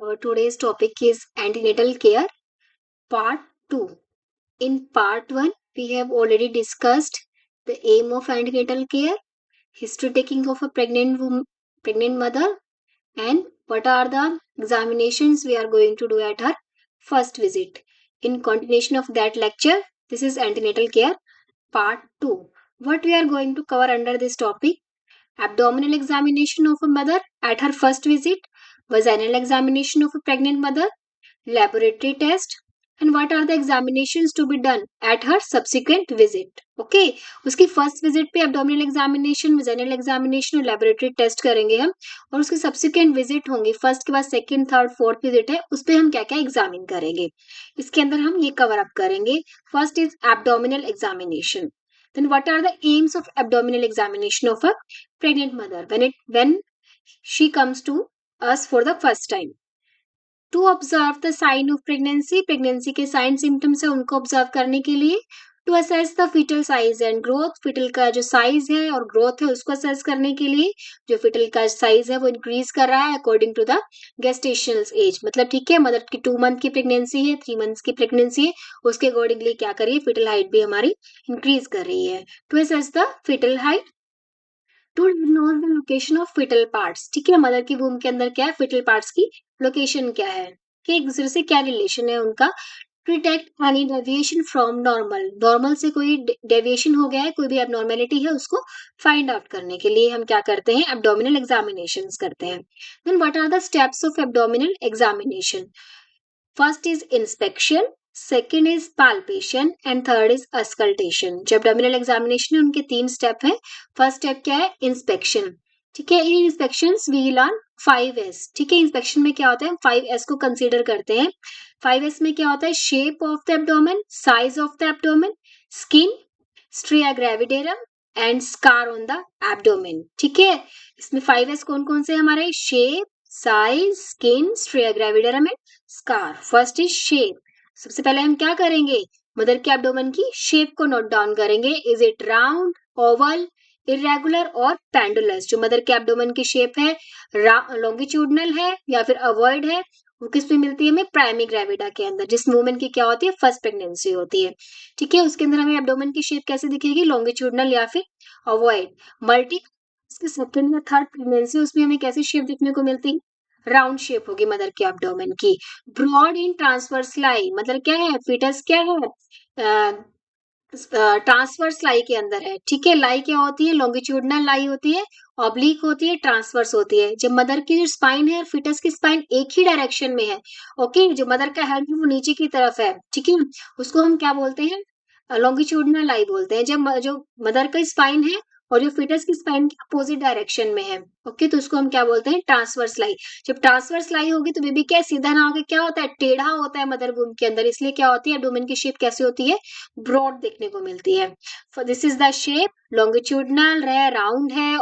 Today's topic is antenatal care, part 2. In part 1, we have already discussed the aim of antenatal care, history taking of a pregnant mother, and what are the examinations we are going to do at her first visit. In continuation of that lecture, this is antenatal care, part 2. What we are going to cover under this topic? Abdominal examination of a mother at her first visit, vaginal examination of a pregnant mother, laboratory test, and what are the examinations to be done at her subsequent visit. Okay उसकी first visit पे abdominal examination, vaginal examination और laboratory test करेंगे हम, और उसकी subsequent visit होंगी, first के बाद सेकंड थर्ड फोर्थ विजिट है, उस पर हम क्या क्या एग्जामिन करेंगे, इसके अंदर हम ये कवर अप करेंगे. First is abdominal examination. Then what are the aims of abdominal examination of a pregnant mother when she comes to us for the first time? To observe the sign of pregnancy, pregnancy के sign symptoms है उनको observe करने के लिए. To assess the foetal size and growth, foetal का जो size है और ग्रोथ है उसको असेस करने के लिए. जो फीटल का साइज है वो इंक्रीज कर रहा है according to the gestational age, मतलब ठीक है मदर की 2 मंथ की प्रेगनेंसी है, 3 मंथ्स की प्रेगनेंसी है, उसके अकॉर्डिंगली क्या करिए फीटल हाइट भी हमारी इंक्रीज कर रही है. To assess the foetal height, to know the location of foetal parts, ठीक है मदर की वूम के अंदर क्या है, फिटल पार्ट्स की लोकेशन क्या है, कि एक दूसरे से क्या रिलेशन है उनका. To detect any deviation from normal, normal से कोई डेविएशन हो गया है, कोई भी एबनॉर्मेलिटी है उसको फाइंड आउट करने के लिए हम क्या करते हैं, एब्डोमिनल एग्जामिनेशंस करते हैं. Then what are the steps of abdominal examination? First is inspection, second is palpation and third is auscultation. जो एब्डोमिनल एग्जामिनेशन है उनके 3 स्टेप है. फर्स्ट स्टेप क्या है, इंस्पेक्शन. ठीक है, इन इंस्पेक्शन वी लर्न 5S. ठीक है, इंस्पेक्शन में क्या होता है, 5S को कंसीडर करते हैं. 5S में क्या होता है, shape of the abdomen, size of the abdomen, skin, striae gravidarum and scar on the abdomen. ठीक है, इसमें 5S कौन कौन से हमारे, shape, size, skin, striae gravidarum and scar. First is shape. सबसे पहले हम क्या करेंगे, मदर के एब्डोमेन की शेप को नोट डाउन करेंगे. Is it round, Oval, irregular और पेंडुलस. जो मदर के एब्डोमेन की शेप है, लॉन्गिट्यूडनल है या फिर अवॉइड है, वो किस में मिलती है हमें, प्राइमरी ग्रेविडा के अंदर, जिस वुमेन की क्या होती है, फर्स्ट प्रेगनेंसी होती है. ठीक है, उसके अंदर हमें एब्डोमेन की शेप कैसे दिखेगी, लॉन्गिट्यूडनल या फिर अवॉइड. मल्टी इसकी सेकंड या थर्ड प्रेगनेंसी, उसमें हमें कैसी शेप देखने को मिलती है, राउंड शेप होगी मदर के एब्डोमेन की. ब्रॉड इन ट्रांसवर्स लाई, मतलब क्या है, फीटस क्या है, ट्रांसवर्स लाई के अंदर है. ठीक है, लाई क्या होती है, लॉन्गिट्यूडनल लाई होती है, ऑब्लिक होती है, ट्रांसवर्स होती है. जब मदर की जो स्पाइन है, फिटस की स्पाइन एक ही डायरेक्शन में है, ओके, जो मदर का हेड है वो नीचे की तरफ है, ठीक है, उसको हम क्या बोलते हैं, लॉन्गिट्यूडनल लाई बोलते हैं. जब जो मदर का स्पाइन है और जो फिटस की स्पाइन के अपोजिट डायरेक्शन में है, ओके, तो उसको हम क्या बोलते हैं, ट्रांसवर्स लाई. जब ट्रांसवर्स लाई होगी तो बेबी क्या सीधा ना होकर क्या होता है, टेढ़ा होता है मदर वूम के अंदर, इसलिए क्या होती है, एब्डोमेन की शेप कैसी होती है, ब्रॉड देखने को मिलती है. This is the shape, longitudinal है, राउंड है,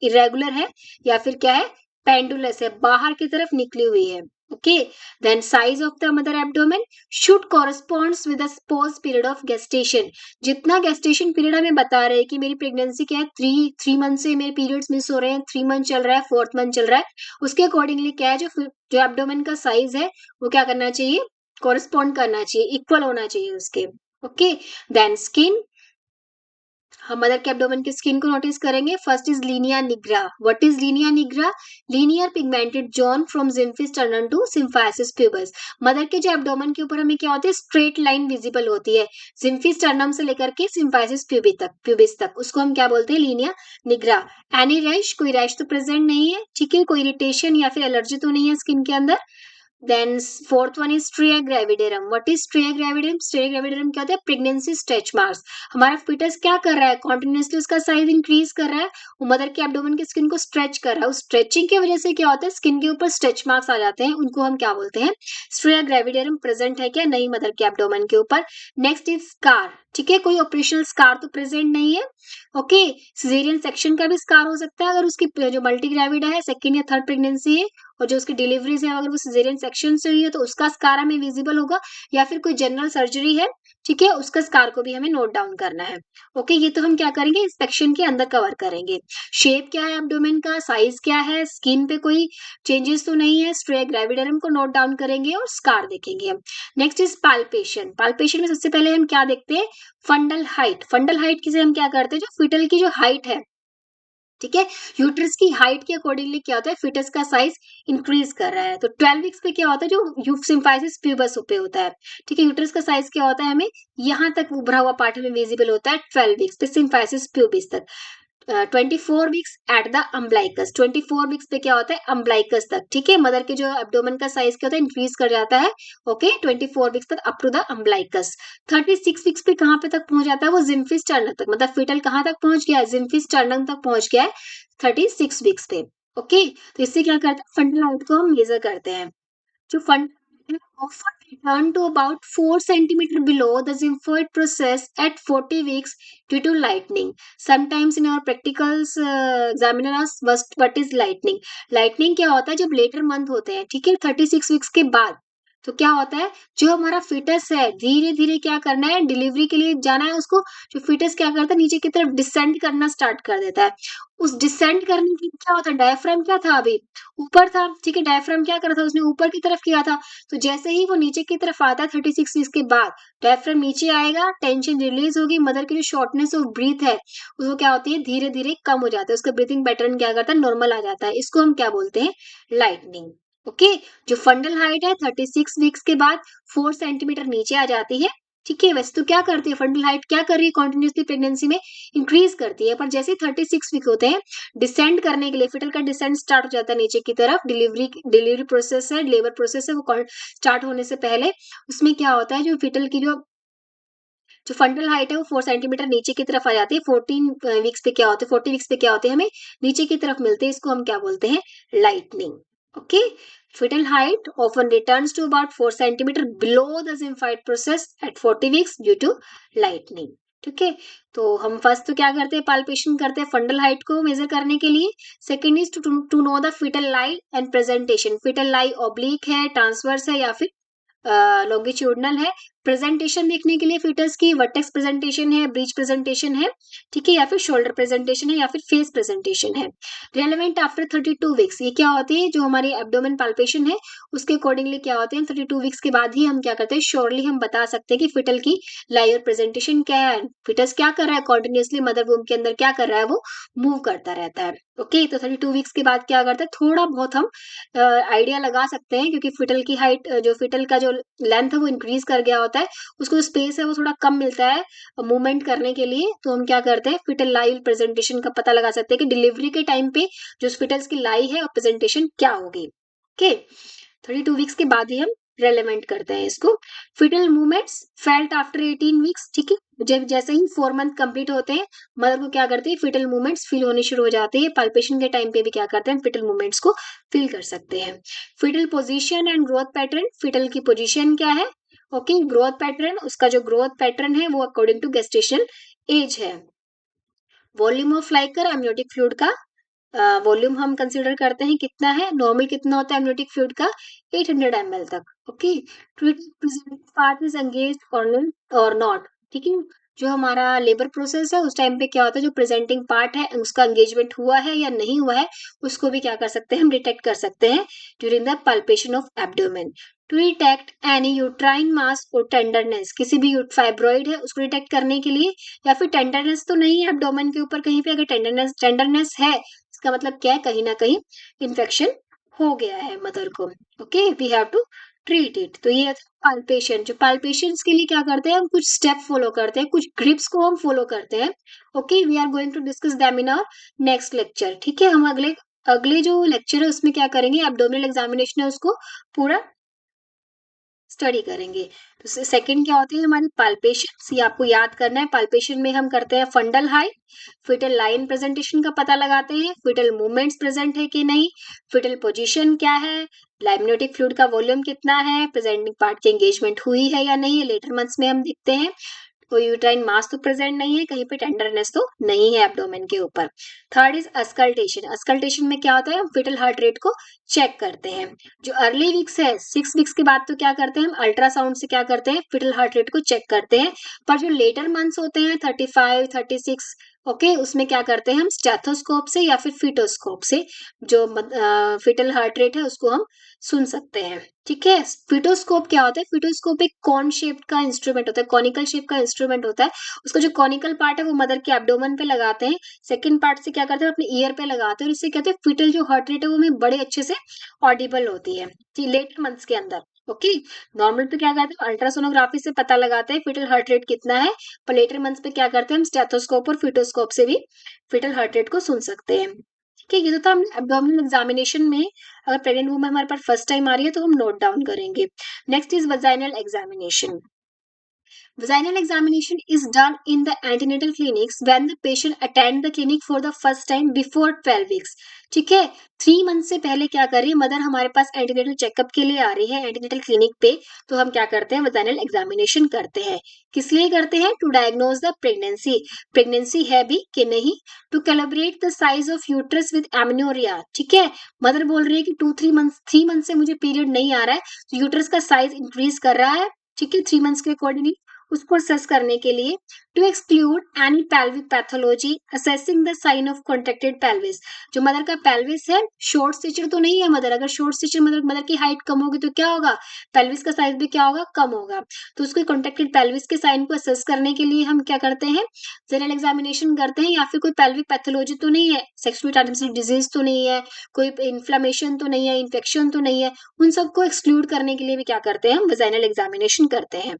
इरेगुलर है या फिर क्या है, पेंडुलस है, बाहर की तरफ निकली हुई है. Okay, then size of the mother abdomen should corresponds with the post period of gestation. जितना गेस्टेशन पीरियड हमें बता रहे हैं कि मेरी प्रेगनेंसी क्या है, 3 मंथ से मेरे पीरियड्स मिस हो रहे हैं, 3 मंथ चल रहा है, 4th मंथ चल रहा है, उसके अकॉर्डिंगली क्या है, जो एब्डोमेन का साइज है वो क्या करना चाहिए, कॉरेस्पॉन्ड करना चाहिए, इक्वल होना चाहिए उसके. ओके, देन स्किन, हम मदर के एब्डोमेन की स्किन को नोटिस करेंगे. First is linea nigra. What is linea nigra, linear pigmented zone from xiphisternum to symphysis pubis. Mother के जो एब्डोमेन के ऊपर हमें क्या होती है, स्ट्रेट लाइन विजिबल होती है, जिम्फिस टर्नम से लेकर के सिम्फाइसिस प्यूबिस तक, उसको हम क्या बोलते हैं, लीनिया निग्रा. एनी रैश, कोई रैश तो प्रेजेंट नहीं है, ठीक है, कोई इरिटेशन या फिर एलर्जी तो नहीं है स्किन के अंदर. Then fourth one is stria gravidarum. What is stria gravidarum? Stria gravidarum क्या होता है, प्रेगनेंसी स्ट्रेच मार्क्स. हमारा फिटस क्या कर रहा है, कॉन्टिन्यूसली उसका साइज इंक्रीज कर रहा है, वो मदर के एब्डोमेन की स्किन को स्ट्रेच कर रहा है, उस स्ट्रेचिंग की वजह से क्या होता है, स्किन के ऊपर स्ट्रेच मार्क्स आ जाते हैं, उनको हम क्या बोलते हैं, स्ट्रिया ग्रेविडेरम प्रेजेंट है क्या नहीं मदर के एब्डोमेन के ऊपर. Next is scar. ठीक है, कोई ऑपरेशनल स्कार तो प्रेजेंट नहीं है. ओके, सिजेरियन सेक्शन का भी स्कार हो सकता है अगर उसकी जो मल्टी ग्रेविडा है, सेकेंड या थर्ड प्रेगनेंसी है, और जो उसकी डिलीवरीज है अगर वो सिजेरियन सेक्शन से हुई है तो उसका स्कार हमें विजिबल होगा, या फिर कोई जनरल सर्जरी है, ठीक है, उसका स्कार को भी हमें नोट डाउन करना है। ओके, ये तो हम क्या करेंगे, इंस्पेक्शन के अंदर कवर करेंगे। शेप क्या है एब्डोमेन का, साइज क्या है, स्किन पे कोई चेंजेस तो नहीं है, स्ट्रे ग्रेविडरम को नोट डाउन करेंगे और स्कार देखेंगे हम। Next is palpation. पाल्पेशन में सबसे पहले हम क्या देखते हैं, फंडल हाइट। फंडल हाइट किसे हम क्या करते हैं, जो फिटल की जो हाइट है, ठीक है, यूट्रस की हाइट के अकॉर्डिंगली क्या होता है, फिटस का साइज इंक्रीज कर रहा है। तो 12 वीक्स पे क्या होता है, जो सिम्फाइसिस प्यूबस पे होता है, ठीक है, यूट्रस का साइज क्या होता है, हमें यहाँ तक उभरा हुआ पार्ट में विजिबल होता है 12 वीक्स पे, सिम्फाइसिस प्यूबिस तक। 24 weeks at the umbilicus. 24 weeks पे क्या होता है, अम्ब्लाइकस तक, ठीक है, मदर के जो एब्डोमेन का साइज क्या होता है, इंक्रीज कर जाता है। ओके, 24 वीक्स तक up to the umbilicus. 36 weeks पे कहाँ पे तक पहुंच जाता है, वो जिम्फिस स्टर्नम तक, मतलब फिटल कहाँ तक पहुंच गया है, जिम्फिस स्टर्नम तक पहुंच गया है 36 वीक्स पे। ओके, तो इससे क्या करते हैं, फंडल हाइट को हम मेजर करते हैं। जो fund often return to about 4 centimeter below the xiphoid process at 40 weeks due to lightening. Sometimes in our practicals examiner us what is lightening. Lightening क्या होता है, जब लेटर मंथ होते हैं, ठीक है, 36 वीक्स के बाद, तो क्या होता है, जो हमारा फिटस है धीरे धीरे क्या करना है, डिलीवरी के लिए जाना है उसको। जो फिटस क्या करता है, नीचे की तरफ डिसेंड करना स्टार्ट कर देता है। उस डिसेंड करने की क्या होता है, डायफ्राम क्या था अभी, ऊपर था, ठीक है, डायफ्राम क्या कर रहा था, उसने ऊपर की तरफ किया था। तो जैसे ही वो नीचे की तरफ आता है 36 वीक्स के बाद, डायफ्राम नीचे आएगा, टेंशन रिलीज होगी, मदर की जो शॉर्टनेस ऑफ ब्रीथ है उसको क्या होती है, धीरे धीरे कम हो जाता है, उसका ब्रीथिंग पैटर्न क्या करता है, नॉर्मल आ जाता है। इसको हम क्या बोलते हैं, लाइटनिंग। ओके, जो फंडल हाइट है 36 वीक्स के बाद 4 सेंटीमीटर नीचे आ जाती है, ठीक है। वैसे तो क्या करती है फंडल हाइट, क्या कर रही है कॉन्टिन्यूसली प्रेगनेंसी में, इंक्रीज करती है, पर जैसे 36 वीक होते हैं, डिसेंड करने के लिए, फिटल का डिसेंड स्टार्ट हो जाता है नीचे की तरफ, डिलीवरी प्रोसेस है, लेबर प्रोसेस है, वो स्टार्ट होने से पहले उसमें क्या होता है, जो फिटल की जो फंडल हाइट है वो 4 सेंटीमीटर नीचे की तरफ आ जाती है। 14 वीक्स पे क्या होते हैं, 40 वीक्स पे क्या होते हैं, हमें नीचे की तरफ मिलते हैं, इसको हम क्या बोलते हैं, lightning. Okay, fetal height often returns to about 4 centimeter below the symphyte process at 40 weeks due to lightening. ठीक है, तो हम फर्स्ट तो क्या करते हैं, पाल्पेशन करते हैं फंडल हाइट को मेजर करने के लिए। Second is to know the foetal lie and presentation. Foetal lie oblique है, ट्रांसवर्स है, या फिर लॉन्गिट्यूडनल है। प्रेजेंटेशन देखने के लिए फिटस की वर्टेक्स प्रेजेंटेशन है, ब्रीच प्रेजेंटेशन है, ठीक है, या फिर शोल्डर प्रेजेंटेशन है, या फिर फेस प्रेजेंटेशन है। रेलेवेंट आफ्टर 32 वीक्स, ये क्या होती है, जो हमारी एब्डोमेन पाल्पेशन है उसके अकॉर्डिंगली क्या होते हैं, 32 वीक्स के बाद ही हम क्या करते हैं, श्योरली हम बता सकते हैं कि फिटल की लाइयर प्रेजेंटेशन क्या है, फिटस क्या कर रहा है, कॉन्टिन्यूसली मदर वूम के अंदर क्या कर रहा है, वो मूव करता रहता है। ओके, तो 32 वीक्स के बाद क्या करता है, थोड़ा बहुत हम आइडिया लगा सकते हैं, क्योंकि फिटल की हाइट, जो फिटल का जो लेंथ है वो इंक्रीज कर गया होता है, उसको स्पेस है वो थोड़ा कम मिलता है मूवमेंट करने के लिए। तो हम क्या करते हैं, फिटल लाई प्रेजेंटेशन का पता लगा सकते हैं कि डिलीवरी के टाइम पे जो फिटल्स की लाई है और प्रेजेंटेशन क्या होगी। ओके, 32 वीक्स के बाद ही हम रेलेवेंट करते हैं इसको। Foetal movements felt after 18 weeks, ठीक है, जब जैसे ही 4 मंथ कंप्लीट होते हैं, मदर को क्या करती है, फिटल मूवमेंट्स फील होनी शुरू हो जाती है। पाल्पेशन के टाइम पे भी क्या करते हैं, फिटल मूवमेंट्स को फील कर सकते हैं। Foetal position and growth pattern, foetal की पोजीशन क्या है, ओके, ग्रोथ पैटर्न, उसका जो ग्रोथ पैटर्न है वो अकॉर्डिंग टू गेस्टेशनल एज है। Volume of Likert amniotic fluid का वॉल्यूम हम कंसीडर करते हैं कितना है, नॉर्मल कितना होता है एमनियोटिक फ्लूइड का, 800 ml तक। ओके, पार्ट इज एंगेज और नॉट, ठीक है, जो हमारा लेबर प्रोसेस है उस टाइम पे क्या होता है, जो प्रेजेंटिंग पार्ट है उसका एंगेजमेंट हुआ है या नहीं हुआ है, उसको भी क्या कर सकते हैं, हम डिटेक्ट कर सकते हैं during the palpation of abdomen. To detect any uterine mass और टेंडरनेस, किसी भी फाइब्रॉइड है उसको डिटेक्ट करने के लिए, या फिर टेंडरनेस तो नहीं है एब्डोमेन के ऊपर कहीं पे, अगर टेंडरनेस है इसका मतलब क्या है, कहीं ना कहीं इन्फेक्शन हो गया है मदर को। Okay, we have to treat it. तो ये पाल्पेशन, जो पाल्पेशन के लिए क्या करते हैं, हम कुछ स्टेप फॉलो करते हैं, कुछ ग्रिप्स को हम फॉलो करते हैं। Okay, we are going to discuss them in our next lecture, ठीक है। हम अगले अगले जो लेक्चर है उसमें क्या करेंगे, एब्डोमिनल एग्जामिनेशन है उसको पूरा स्टडी करेंगे। तो सेकंड क्या होती है हमारी पाल्पेशन, ये आपको याद करना है। पाल्पेशन में हम करते हैं fundal height, foetal line presentation का पता लगाते हैं, फिटल मूवमेंट्स प्रेजेंट है कि नहीं, फिटल पोजीशन क्या है, लाइमनोटिक फ्लूइड का वॉल्यूम कितना है, प्रेजेंटिंग पार्ट की एंगेजमेंट हुई है या नहीं, लेटर मंथ्स में हम देखते हैं। कोई यूट्राइन मास तो प्रेजेंट नहीं है, कहीं पे टेंडरनेस तो नहीं है एब्डोमेन के ऊपर। Third is auscultation. अस्कल्टेशन में क्या होता है, हम फिटल हार्ट रेट को चेक करते हैं। जो अर्ली वीक्स है 6 वीक्स के बाद तो क्या करते हैं हम, अल्ट्रासाउंड से क्या करते हैं, फिटल हार्ट रेट को चेक करते हैं। पर जो लेटर मंथ्स होते हैं 35 36, ओके, उसमें क्या करते हैं हम स्टेथोस्कोप से या फिर फिटोस्कोप से जो फिटल हार्ट रेट है उसको हम सुन सकते हैं। ठीक है। फिटोस्कोप क्या होता है, फिटोस्कोप एक कॉन शेप का इंस्ट्रूमेंट होता है, कॉनिकल शेप का इंस्ट्रूमेंट होता है। उसका जो कॉनिकल पार्ट है वो मदर के एब्डोमेन पे लगाते हैं, सेकंड पार्ट से क्या करते हैं अपने ईयर पे लगाते हैं, और इससे कहते हैं फिटल जो हार्ट रेट है वो हमें बड़े अच्छे से ऑडिबल होती है लेटर मंथ्स के अंदर। ओके। नॉर्मल पे क्या करते हैं, अल्ट्रासोनोग्राफी से पता लगाते हैं फिटल हार्ट रेट कितना है, पर लेटर मंथ्स पे क्या करते हैं हम स्टेथोस्कोप और फिटोस्कोप से भी फिटल हार्ट रेट को सुन सकते हैं। ठीक है, ये तो था हमने एब्डोमिनल एग्जामिनेशन में, अगर प्रेग्नेंट वुमन हमारे पास फर्स्ट टाइम आ रही है तो हम नोट डाउन करेंगे। Next is vaginal examination. Vaginal examination is done in the antenatal clinics when the patient attend the clinic for the first time before 12 weeks. ठीक है। 3 मंथ से पहले क्या कर रही है मदर, हमारे पास एंटीनेटल चेकअप के लिए आ रही है एंटीनेटल क्लिनिक पे, तो हम क्या करते हैं वजाइनल एग्जामिनेशन करते हैं। किस लिए करते हैं, to diagnose the pregnancy, pregnancy है भी कि नहीं, to calibrate the size of uterus with amenorrhoea. ठीक है। मदर बोल रही है कि 3 मंथ से मुझे पीरियड नहीं आ रहा है, तो यूट्रस का साइज इंक्रीज कर रहा है। ठीक है, 3 मंथ्स के अकॉर्डिंगली उसको असेस करने के लिए, to exclude any pelvic pathology, assessing the sign of contracted pelvis. जो मदर का पेल्विस है शॉर्ट स्टिचर तो नहीं है मदर, अगर शॉर्ट स्टिचर मदर की हाइट कम होगी तो क्या होगा, पेल्विस का साइज भी क्या होगा, कम होगा। तो उसको कॉन्ट्रैक्टेड पेल्विस के साइन को असेस करने के लिए हम क्या करते हैं, जनरल एग्जामिनेशन करते हैं। या फिर कोई पेल्विक पैथोलॉजी तो नहीं है, सेक्सुअली ट्रांसमिटेड डिजीज तो नहीं है, कोई इन्फ्लेमेशन तो नहीं है, इन्फेक्शन तो नहीं है, उन सबको एक्सक्लूड करने के लिए भी क्या करते हैं हम वजाइनल एग्जामिनेशन करते हैं।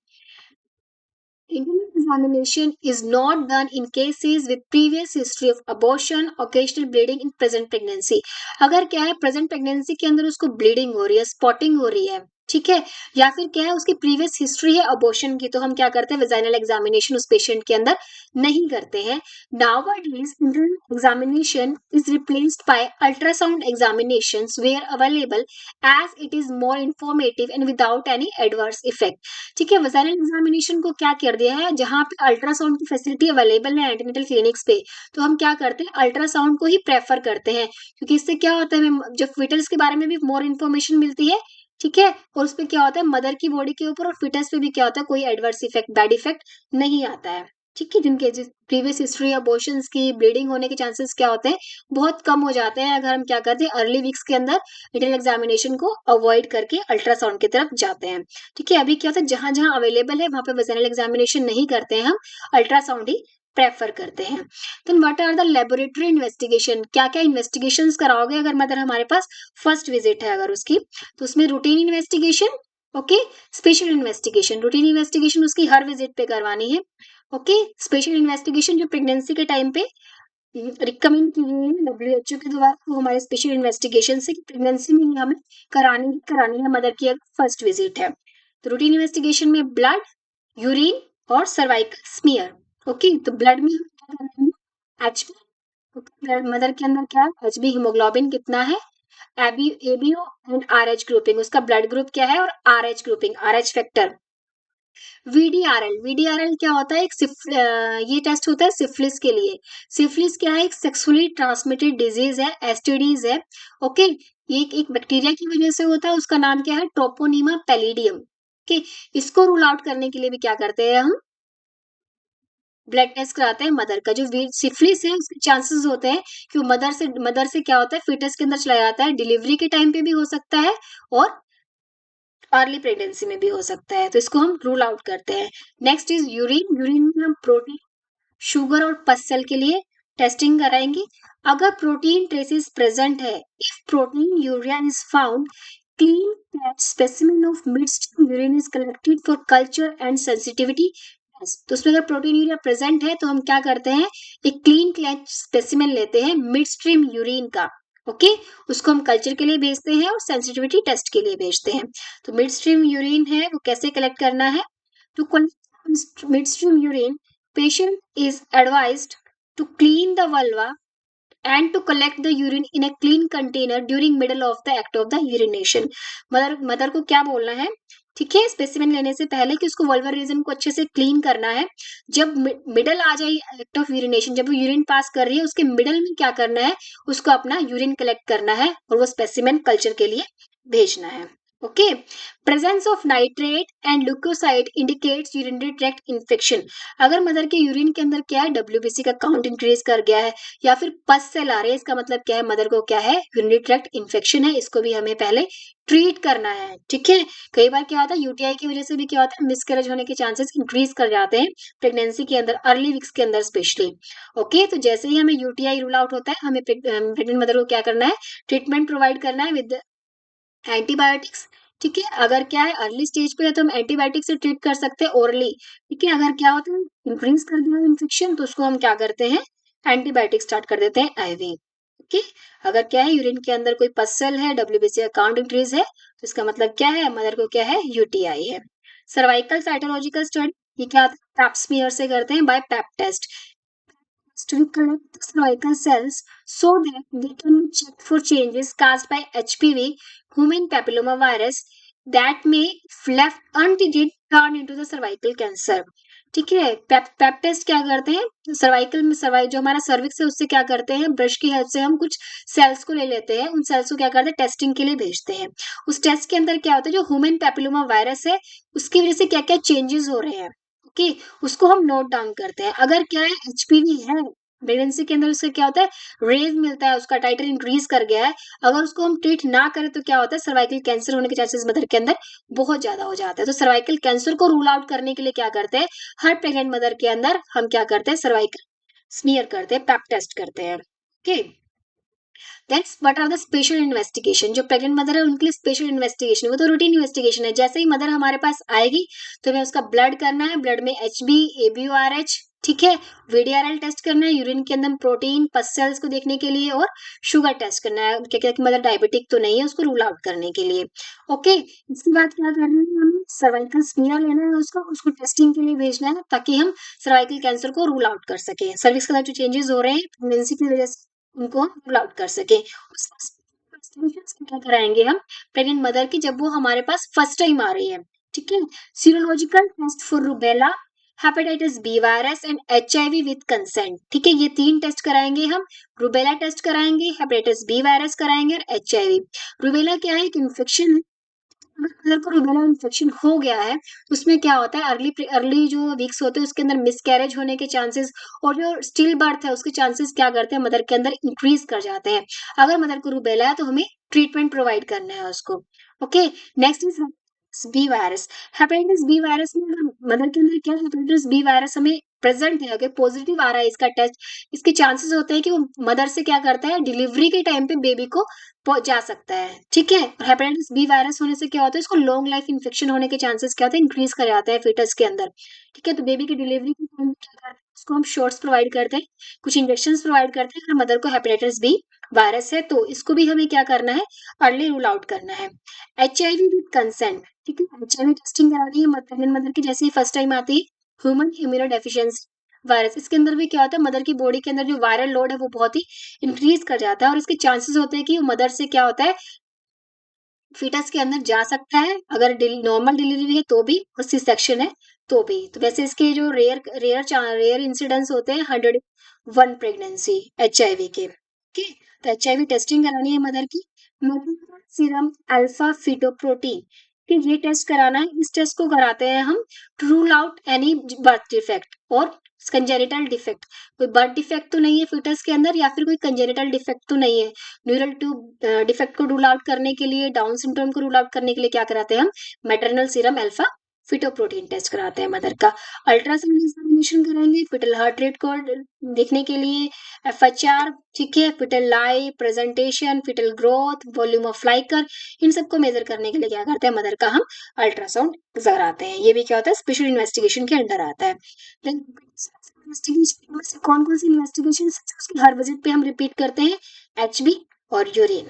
Internal examination is not done in cases with previous history of abortion, occasional bleeding in present pregnancy. अगर क्या है प्रेजेंट प्रेगनेंसी के अंदर उसको ब्लीडिंग हो रही है, स्पॉटिंग हो रही है, ठीक है, या फिर क्या है उसकी प्रीवियस हिस्ट्री है अबॉर्शन की, तो हम क्या करते हैं वजाइनल एग्जामिनेशन उस पेशेंट के अंदर नहीं करते हैं। Nowadays, internal examination is replaced by ultrasound examinations where available, as it is more informative and without any adverse effect. ठीक है। वजाइनल एग्जामिनेशन को क्या कर दिया है, जहां पे अल्ट्रासाउंड की फैसिलिटी अवेलेबल है एंटीनेटल क्लिनिक्स पे, तो हम क्या करते हैं अल्ट्रासाउंड को ही प्रेफर करते हैं, क्योंकि इससे क्या होता है हमें जो फिटल्स के बारे में भी मोर इन्फॉर्मेशन मिलती है। ठीक है। और उसपे क्या होता है मदर की बॉडी के ऊपर और फिटस पे भी क्या होता है कोई एडवर्स इफेक्ट, बैड इफेक्ट नहीं आता है। ठीक है। जिनके प्रीवियस हिस्ट्री अबॉर्शंस की, ब्लीडिंग होने के चांसेस क्या होते हैं, बहुत कम हो जाते हैं अगर हम क्या करते हैं अर्ली वीक्स के अंदर इंटरनल एग्जामिनेशन को अवॉइड करके अल्ट्रासाउंड की तरफ जाते हैं। ठीक है। अभी क्या होता है जहां जहां अवेलेबल है वहां पे वजाइनल एग्जामिनेशन नहीं करते हैं, हम अल्ट्रासाउंड ही प्रेफर करते हैं। Then what are the laboratory investigation, क्या क्या इन्वेस्टिगेशंस कराओगे अगर मदर हमारे पास फर्स्ट विजिट है अगर उसकी, तो उसमें routine investigation, okay, special investigation. Routine investigation उसकी हर विजिट पे करवानी है। ओके। स्पेशल इन्वेस्टिगेशन जो प्रेगनेंसी के टाइम पे रिकमेंड की गई है डब्ल्यूएचओ के द्वारा, वो हमारे स्पेशल इन्वेस्टिगेशन से प्रेगनेंसी में हमें करानी है मदर की अगर फर्स्ट विजिट है। तो रूटीन इन्वेस्टिगेशन में ब्लड, यूरिन और सर्वाइकल स्मीयर। ओके। तो ब्लड में हम क्या करेंगे, एचबी, मदर के अंदर क्या है एचबी, हीमोग्लोबिन कितना है, एबीओ एंड आरएच ग्रुपिंग, उसका ब्लड ग्रुप क्या है, और RH grouping, RH factor. VDRL क्या होता है, ये टेस्ट होता है सिफिलिस के लिए। सिफिलिस क्या है, एक सेक्सुअली ट्रांसमिटेड डिजीज है, एसटीडीज है। ओके। ये एक बैक्टीरिया की वजह से होता है, उसका नाम क्या है, ट्रोपोनिमा पैलिडियम। ओके। इसको रूल आउट करने के लिए भी क्या करते हैं हम ब्लड टेस्ट कराते हैं मदर का। जो सिफिलिस है उसके चांसेस होते हैं कि वो मदर से क्या होता है फिटस के अंदर चला जाता है, डिलीवरी के टाइम पे भी हो सकता है और अर्ली प्रेगनेंसी में भी हो सकता है, तो इसको हम रूल आउट करते हैं। Next is urine. यूरिन में हम प्रोटीन, शुगर और पस सेल के लिए टेस्टिंग कराएंगे। अगर प्रोटीन ट्रेसेस प्रेजेंट है, if protein urea is found, clean cat specimen of midstream urine is collected for culture and sensitivity test. तो उसमें अगर प्रोटीन यूरिया प्रेजेंट है तो हम क्या करते हैं एक क्लीन कैट स्पेसिमेन लेते हैं मिडस्ट्रीम यूरिन का। ओके। उसको हम कल्चर के लिए भेजते हैं और सेंसिटिविटी टेस्ट के लिए भेजते हैं। तो मिडस्ट्रीम यूरिन है वो कैसे कलेक्ट करना है, to collect midstream urine, patient is advised to clean the vulva and to collect the urine in a clean container during middle of the act of the urination. Mother को क्या बोलना है, ठीक है, स्पेसिमेन लेने से पहले कि उसको वल्वर रीजन को अच्छे से क्लीन करना है। जब मिडल आ जाए एक्ट ऑफ यूरिनेशन, जब वो यूरिन पास कर रही है उसके मिडल में क्या करना है, उसको अपना यूरिन कलेक्ट करना है और वो स्पेसिमेन कल्चर के लिए भेजना है। Okay, presence of nitrate and leukocyte indicates urinary tract infection. अगर मदर के यूरिन के अंदर क्या है, डब्ल्यूबीसी का काउंट इंक्रीज कर गया है या फिर पस सेल आ रहे हैं, इसका मतलब क्या है, मदर को क्या है, यूरिनरी ट्रैक्ट इन्फेक्शन है, इसको भी हमें पहले ट्रीट करना है। ठीक है, कई बार क्या होता है, यूटीआई की वजह से भी क्या होता है, मिसकैरेज होने के चांसेस इंक्रीज कर जाते हैं प्रेगनेंसी के अंदर, अर्ली वीक्स के अंदर स्पेशली। ओके, तो जैसे ही हमें यूटीआई रूल आउट होता है, हमें प्रेग्नेंट मदर को क्या करना है, ट्रीटमेंट प्रोवाइड करना है विद एंटीबायोटिक्स। ठीक है, अगर क्या है अर्ली स्टेज पे है तो हम एंटीबायोटिक से ट्रीट कर सकते हैं ओरली। ठीक है, अगर क्या होता है इंक्रीज कर दिया इन्फेक्शन, तो उसको हम क्या करते हैं, एंटीबायोटिक स्टार्ट कर देते हैं आईवी। ओके, अगर क्या है यूरिन के अंदर कोई पसल है, डब्ल्यूबीसी का काउंट इंक्रीज है, तो इसका मतलब क्या है, मदर को क्या है, यूटीआई है। सर्वाइकल साइटोलॉजिकल स्टडी, ये क्या पैप स्मीयर से करते हैं by pap test, to collect the cervical cells so that they can be checked for changes caused by HPV, human papillomavirus, that may, if left untreated, turn into the cervical cancer. ठीक है, pipe test क्या करते हैं, cervical में जो हमारा cervix है उससे क्या करते हैं, ब्रश की हेल्प से हम कुछ सेल्स को ले लेते हैं, उन सेल्स को क्या करते हैं, टेस्टिंग के लिए भेजते हैं। उस टेस्ट के अंदर क्या होता है, जो ह्यूमन पैपिलोमा वायरस है उसकी वजह से क्या क्या चेंजेस हो रहे हैं, ओके, उसको हम नोट डाउन करते हैं। अगर क्या है एचपीवी है प्रेगनेंसी के अंदर, उससे क्या होता है, रेज मिलता है, उसका टाइटर इंक्रीज कर गया है, अगर उसको हम ट्रीट ना करें तो क्या होता है, सर्वाइकल कैंसर होने के चांसेस मदर के अंदर बहुत ज्यादा हो जाता है। तो सर्वाइकल कैंसर को रूल आउट करने के लिए क्या करते हैं, हर प्रेग्नेंट मदर के अंदर हम क्या करते हैं, सर्वाइकल स्मीयर करते हैं, पैप टेस्ट करते हैं। Okay, that's what are the special investigation, जो प्रेग्नेंट मदर है उनके लिए स्पेशल इन्वेस्टिगेशन, वो तो रूटीन इन्वेस्टिगेशन है। जैसे ही मदर हमारे पास आएगी तो हमें उसका ब्लड करना है, ब्लड में एचबी, एबीओआरएच, ठीक है, वीडीआरएल टेस्ट करना है, यूरिन के अंदर प्रोटीन पस सेल्स को देखने के लिए, और शुगर टेस्ट करना है, क्या क्या मदर डायबिटिक तो नहीं है, उसको रूल आउट करने के लिए। ओके, इसके बाद क्या करना है, हमें सर्वाइकल स्मीयर लेना है, उसको उसको टेस्टिंग के लिए भेजना है ताकि हम सर्वाइकल कैंसर को रूल आउट कर सके, सर्विक्स के अंदर जो चेंजेस हो रहे हैं प्रेगनेंसी की वजह से उनको हम रूल आउट कर सके। क्या कराएंगे हम प्रेग्नेंट मदर की, जब वो हमारे पास फर्स्ट टाइम आ रही है। ठीक है, serological test for rubella, hepatitis B virus and HIV with consent. ठीक है, ये 3 टेस्ट कराएंगे हम, रूबेला टेस्ट कराएंगे, हेपेटाइटिस बी वायरस कराएंगे और एचआईवी। रूबेला क्या है, एक इन्फेक्शन है, अगर को रूबेला इन्फेक्शन हो गया है, उसमें क्या होता है, अर्ली अर्ली जो वीक्स होते हैं उसके अंदर मिसकैरेज होने के चांसेस और जो स्टिल बर्थ है उसके चांसेस क्या करते हैं, मदर के अंदर इंक्रीज कर जाते हैं। अगर मदर को रूबेला है तो हमें ट्रीटमेंट प्रोवाइड करना है उसको। Okay, next is B virus. Hepatitis B virus में अगर मदर के अंदर क्या हेपेटाइटिस बी वायरस हमें प्रेजेंट है, अगर पॉजिटिव आ रहा है इसका टेस्ट, इसके चांसेस होते हैं कि वो मदर से क्या करता है, डिलीवरी के टाइम पे बेबी को जा सकता है। ठीक है, हेपेटाइटिस बी वायरस होने से क्या होता है, इसको लॉन्ग लाइफ इन्फेक्शन होने के चांसेस क्या होते हैं, इंक्रीज कर जाते हैं फीटस के अंदर। ठीक है, तो बेबी की डिलीवरी के टाइम क्या करते हैं, उसको हम शॉट्स प्रोवाइड करते हैं, कुछ इंजेक्शन प्रोवाइड करते हैं। अगर मदर को हेपेटाइटिस बी वायरस है तो इसको भी हमें क्या करना है, अर्ली रूल आउट करना है। एचआईवी विद कंसेंट, ठीक है, एचआईवी टेस्टिंग करानी है प्रेग्नेंट मदर की जैसे ही फर्स्ट टाइम आती है। ह्यूमन इम्यूनो डेफिशिएंसी वायरस, इसके अंदर भी क्या होता है, मदर की बॉडी के अंदर जो वायरल लोड है वो बहुत ही इंक्रीज कर जाता है और इसके चांसेस होते हैं कि मदर से क्या होता है, फीटस के अंदर जा सकता है, अगर नॉर्मल डिलीवरी है तो भी और सी सेक्शन है तो भी। तो वैसे इसके जो रेयर इंसिडेंट्स होते हैं 101 प्रेगनेंसी एचआईवी के। ओके, तो एचआईवी टेस्टिंग करानी है मदर की, सीरम अल्फा फीटोप्रोटीन कि ये टेस्ट कराना है। इस टेस्ट को कराते हैं हम to rule out any birth defect or congenital defect, कोई बर्थ डिफेक्ट तो नहीं है फीटस के अंदर या फिर कोई कंजेनिटल डिफेक्ट तो नहीं है। न्यूरल ट्यूब डिफेक्ट को रूल आउट करने के लिए, डाउन सिंड्रोम को रूल आउट करने के लिए क्या कराते हैं हम, maternal serum alpha fetoprotein test कराते हैं मदर का। अल्ट्रासाउंड एग्जामिनेशन करेंगे फिटल हार्ट रेट को देखने के लिए, एफएचआर, ठीक है, fetal lie presentation, fetal growth, volume of liquor, इन सबको मेजर करने के लिए क्या करते हैं, मदर का हम अल्ट्रासाउंड कराते हैं। ये भी क्या होता है, स्पेशल इन्वेस्टिगेशन के अंडर आता है। इन्वेस्टिगेशन में से कौन कौन सी इन्वेस्टिगेशन उसकी हर विजिट पे हम रिपीट करते हैं, एचबी और यूरिन,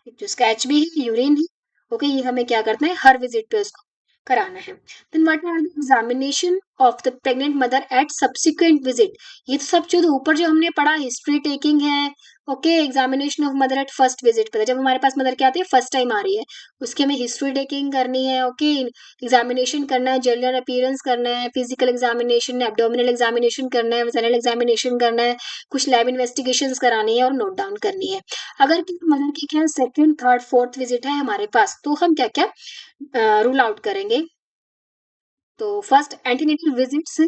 जो उसका एचबी है, यूरिन है, ओके, ये हमें क्या करना है, हर विजिट पे उसको कराना है। Then what are the examination of the pregnant mother at subsequent visit. ये तो सब जो ऊपर जो हमने पढ़ा हिस्ट्री टेकिंग है, okay, examination of mother at first visit पे, जब हमारे पास मदर क्या आती है फर्स्ट टाइम आ रही है, उसकी हमें हिस्ट्री टेकिंग करनी है, ओके, एग्जामिनेशन करना है, जनरल अपीयरेंस करना है, फिजिकल एग्जामिनेशन, एब्डोमिनल एग्जामिनेशन करना है, वेजाइनल एग्जामिनेशन करना है, कुछ लैब इन्वेस्टिगेशन करानी है और नोट डाउन करनी है। अगर मदर की क्या सेकंड थर्ड फोर्थ विजिट है हमारे पास, तो हम क्या क्या रूल आउट करेंगे। तो फर्स्ट एंटीनेटल विजिट्स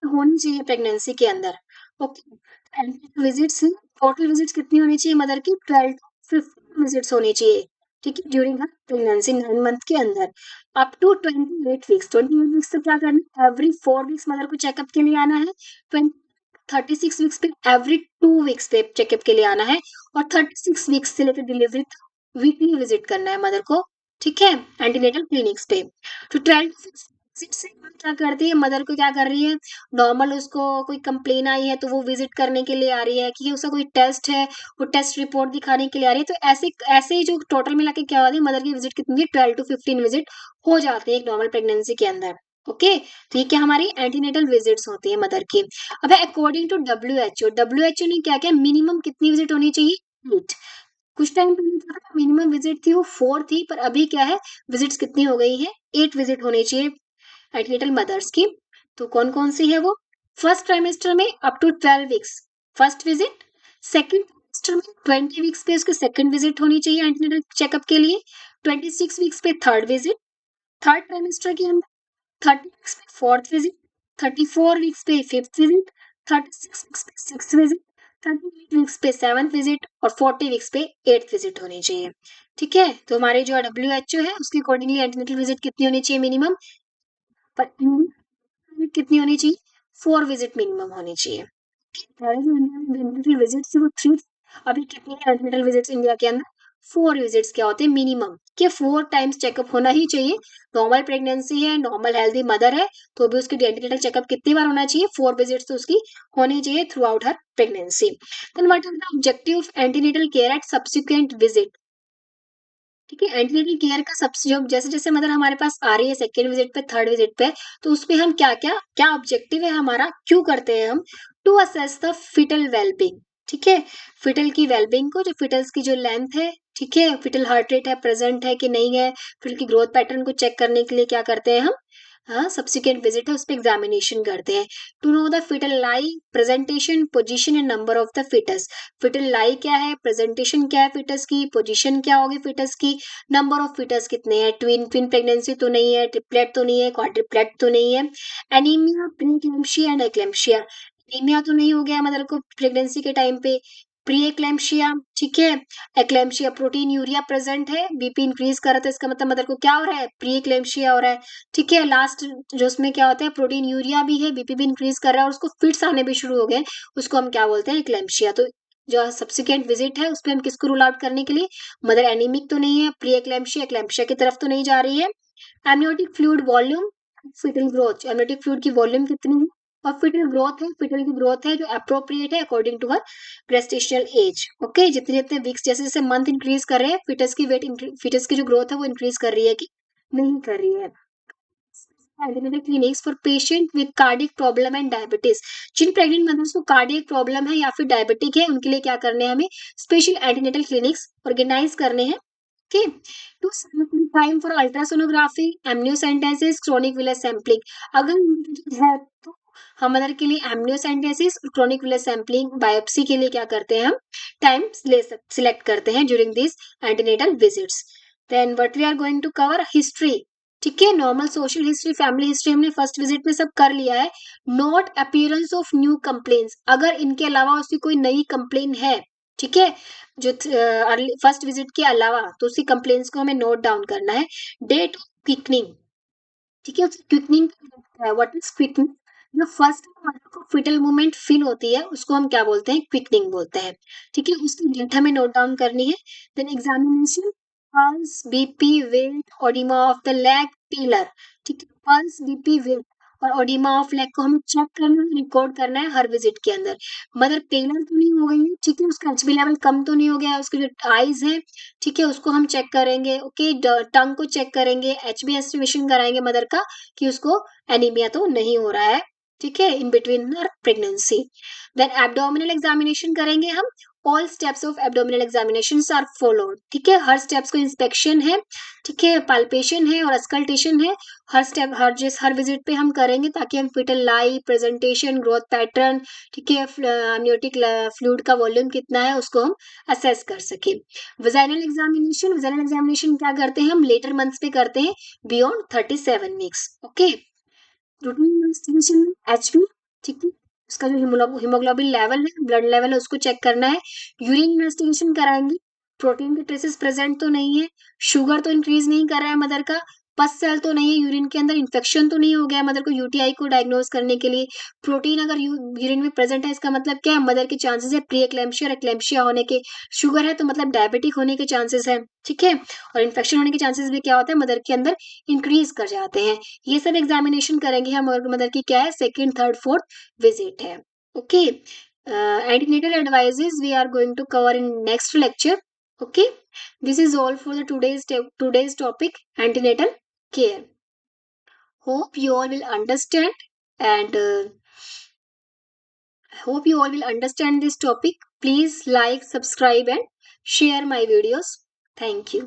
होनी चाहिए प्रेगनेंसी के अंदर, okay. Antenatal visits, total visits कितनी होनी चाहिए मदर की, 12 to 15 विजिट्स होनी चाहिए, ठीक है, ड्यूरिंग हर प्रेगनेंसी 9 मंथ के अंदर, अप टू 28 वीक्स। 28 वीक्स तो क्या करना है, एवरी 4 वीक्स मदर को चेकअप के लिए आना है, 36 वीक्स पे एवरी 2 वीक्स पे चेकअप के लिए आना है, और 36 वीक्स से लेकर डिलीवरी तक वीकली विजिट करना है मदर को, ठीक है, एंटीनेटल क्लिनिक्स पे। तो 12 से क्या करती है मदर को, क्या कर रही है, नॉर्मल उसको कोई कंप्लेन आई है तो वो विजिट करने के लिए आ रही है, कि उसका कोई टेस्ट है वो टेस्ट रिपोर्ट दिखाने के लिए आ रही है, तो ऐसे ऐसे ही जो टोटल मिला के क्या होती है मदर की विजिट कितनी है, 12 to 15 विजिट हो जाते हैं एक नॉर्मल प्रेगनेंसी के अंदर, ओके। तो ये क्या हमारी एंटीनेटल विजिट्स होती है मदर की। अब according to W H O ने क्या क्या मिनिमम कितनी विजिट होनी चाहिए, 8। कुछ टाइम पहले मिनिमम विजिट थी वो 4 थी, पर अभी क्या है विजिट्स कितनी हो गई है, 8 विजिट होनी चाहिए एंटीनेटल मदर्स की। तो कौन कौन सी है वो, फर्स्ट ट्राइमेस्टर में up to 12 weeks first visit, second trimester में 20 वीक्स पे उसकी सेकंड विजिट होनी चाहिए एंटीनेटल चेकअप के लिए, 26 वीक्स पे थर्ड विजिट, थर्ड ट्राइमेस्टर के अंदर 30 वीक्स पे फोर्थ विजिट, 34 वीक्स पे फिफ्थ विजिट, 36 वीक्स पे सिक्स विजिट, 38 वीक्स पे सेवंथ विजिट, और 40 वीक्स पे एट्थ विजिट होनी चाहिए, ठीक है। तो हमारे जो डब्ल्यू है उसके अकॉर्डिंगली एंटीनेटल विजिट कितनी होनी चाहिए मिनिमम, पर विजिट कितनी होनी चाहिए, 4 विजिट मिनिमम होनी चाहिए। हमारे जो इंडिया में एंटीनेटल विजिट थी वो 3, अभी कितनी है एंटीनेटल विजिट्स इंडिया के अंदर, 4 विजिट्स क्या होते हैं मिनिमम, कि 4 टाइम्स चेकअप होना ही चाहिए। नॉर्मल प्रेगनेंसी है, नॉर्मल हेल्दी मदर है, तो भी उसकी एंटीनेटल चेकअप कितनी बार होना चाहिए, 4 विजिट्स तो उसकी होनी चाहिए throughout her pregnancy. Then what is the objective of antenatal care at subsequent visit, ठीक है। एंटीनेटल केयर का सबसे जो जैसे जैसे मदर हमारे पास आ रही है सेकेंड विजिट पे थर्ड विजिट पे, तो उसपे हम क्या क्या क्या ऑब्जेक्टिव है हमारा, क्यों करते हैं हम, to assess the foetal wellbeing, ठीक है, फिटल की वेलबींग को, जो फिटल्स की जो लेंथ है, ठीक है, फिटल हार्ट रेट है प्रेजेंट है कि नहीं है, फिटल की ग्रोथ पैटर्न को चेक करने के लिए क्या करते हैं हम, हाँ सब्सिक्वेंट विजिट है उस पर एग्जामिनेशन करते हैं। To know the foetal lie, presentation, position and number of the fetus, fetal lie क्या है, प्रेजेंटेशन क्या है फिटस की, पोजीशन क्या होगी फिटस की, नंबर ऑफ फिटस कितने हैं, ट्विन ट्विन प्रेगनेंसी तो नहीं है, ट्रिपलेट तो नहीं है, क्वाड्रिप्लेट तो नहीं है, एनीमिया, प्रीक्लेम्शिया एंड एक्लेम्शिया, एनीमिया तो नहीं हो गया मदर को प्रेगनेंसी के टाइम पे, प्री एक्लेम्शिया, ठीक है, एक्लेम्शिया प्रोटीन यूरिया प्रेजेंट है, बीपी इंक्रीज कर रहा था, इसका मतलब मदर को क्या हो रहा है, प्री एक्लेम्शिया हो रहा है, ठीक है। लास्ट जो उसमें क्या होता है प्रोटीन यूरिया भी है, बीपी भी इंक्रीज कर रहा है और उसको फिट्स आने भी शुरू हो गए, उसको हम क्या बोलते हैं एक्लेम्शिया। तो जो सब्सिक्वेंट विजिट है उसपे हम किसको रूल आउट करने के लिए, मदर एनीमिक तो नहीं है, प्री एक्लेम्शिया एक्लेम्शिया की तरफ तो नहीं जा रही है, amniotic fluid volume, foetal growth, amniotic fluid की वॉल्यूम कितनी है, और फिटल ग्रोथ है, फिटल की ग्रोथ है जो अप्रोप्रिएट है according to her gestational age, okay. जितने जितने वीक्स जैसे जैसे मंथ इंक्रीज कर रहे हैं फिटस की वेट, फिटस की जो ग्रोथ है वो इंक्रीज कर रही है कि नहीं कर रही है। Antenatal clinics for patient with cardiac problem and diabetes, जिन प्रेग्नेंट मदर्स को कार्डियक प्रॉब्लम है या फिर डायबिटिक है उनके लिए क्या करने हैं हमें, स्पेशल एंटीनेटल क्लिनिक्स ऑर्गेनाइज करने हैं, okay. To time for ultrasonography, amniocentesis, chronic villus sampling, अगर है तो हम मदर के लिए एमनियोसेंटेसिस और क्रोनिक विलर सैंपलिंग बायोप्सी के लिए क्या करते हैं हम टाइम ले सिलेक्ट करते हैं during this antenatal visits. Then what we are going to cover history, ठीक है, normal social history family history हमने फर्स्ट विजिट में सब कर लिया है। Note appearance of new complaints, अगर इनके अलावा उसकी कोई नई कंप्लेन है, ठीक है, जो फर्स्ट विजिट के अलावा, तो उसकी कंप्लेन्स को हमें नोट डाउन करना है। डेट ऑफ क्विकनिंग, ठीक है, क्विकनिंग व्हाट इज क्विकनिंग, जो फर्स्ट को फिटल मूवमेंट फील होती है उसको हम क्या बोलते हैं, क्विकनिंग बोलते हैं, ठीक है, उसकी डेट हमें नोट डाउन करनी है। Then examination, pulse, BP, weight, oedema of the leg, pallor, ठीक है, पल्स, बीपी, वेट, और ओडिमा ऑफ लेग को हमें चेक करना है, रिकॉर्ड करना है हर विजिट के अंदर। मदर पेलर तो नहीं हो गई है, ठीक है, उसका एचबी लेवल कम तो नहीं हो गया है, उसके जो आईज है, ठीक है, उसको हम चेक करेंगे। ओके, टंग को चेक करेंगे, एचबी एस्टिमेशन कराएंगे मदर का कि उसको एनीमिया तो नहीं हो रहा है, ठीक है, in between her pregnancy. Then abdominal examination करेंगे हम। All steps of abdominal examination are followed, ठीक है, हर स्टेप्स को इंस्पेक्शन है, ठीक है, पाल्पेशन है और अस्कल्टेशन है, हर स्टेप हर विजिट पे हम करेंगे ताकि हम foetal lie, presentation, growth pattern, ठीक है, amniotic फ्लूइड का वॉल्यूम कितना है उसको हम असेस कर सके। विजाइनल एग्जामिनेशन क्या करते हैं हम, लेटर मंथ्स पे करते हैं, beyond 37 weeks. Okay, routine investigation में एचबी, ठीक है, उसका जो हीमोग्लोबिन लेवल है, ब्लड लेवल है, उसको चेक करना है। यूरिन इन्वेस्टिगेशन कराएंगे, प्रोटीन के ट्रेसेस प्रेजेंट तो नहीं है, शुगर तो इंक्रीज नहीं कर रहा है मदर का, पस सेल तो नहीं है यूरिन के अंदर, इन्फेक्शन तो नहीं हो गया मदर को, यूटीआई को डायग्नोज करने के लिए। प्रोटीन अगर यूरिन में प्रेजेंट है, इसका मतलब क्या है, मदर के चांसेस है प्री एक्लेम्पशिया और एक्लेम्पशिया होने के। शुगर है तो मतलब डायबिटिक होने के चांसेस है, ठीक है, और इन्फेक्शन होने के चांसेस भी क्या होता है मदर के अंदर, इंक्रीज कर जाते हैं। ये सब एग्जामिनेशन करेंगे हम, और मदर की क्या है, सेकंड थर्ड फोर्थ विजिट है। Okay, antenatal advises we are going to cover in next lecture. Okay, this is all for the today's topic, antenatal care. Hope you all will understand, and hope you all will understand this topic. Please like, subscribe and share my videos. Thank you.